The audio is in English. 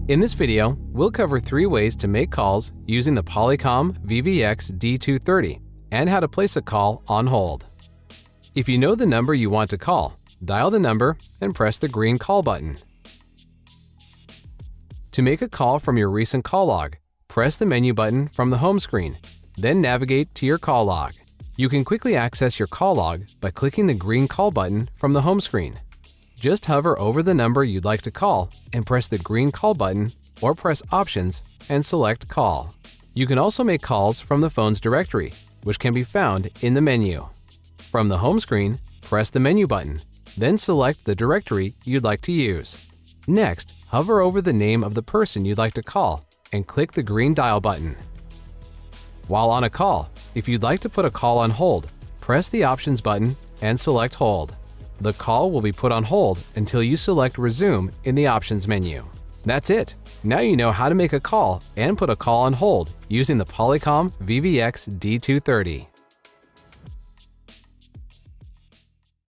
In this video, we'll cover 3 ways to make calls using the Polycom VVX D230 and how to place a call on hold. If you know the number you want to call, dial the number and press the green call button. To make a call from your recent call log, press the menu button from the home screen, then navigate to your call log. You can quickly access your call log by clicking the green call button from the home screen. Just hover over the number you'd like to call and press the green call button or press Options and select Call. You can also make calls from the phone's directory, which can be found in the menu. From the home screen, press the menu button, then select the directory you'd like to use. Next, hover over the name of the person you'd like to call and click the green dial button. While on a call, if you'd like to put a call on hold, press the Options button and select Hold. The call will be put on hold until you select Resume in the Options menu. That's it! Now you know how to make a call and put a call on hold using the Polycom VVX D230.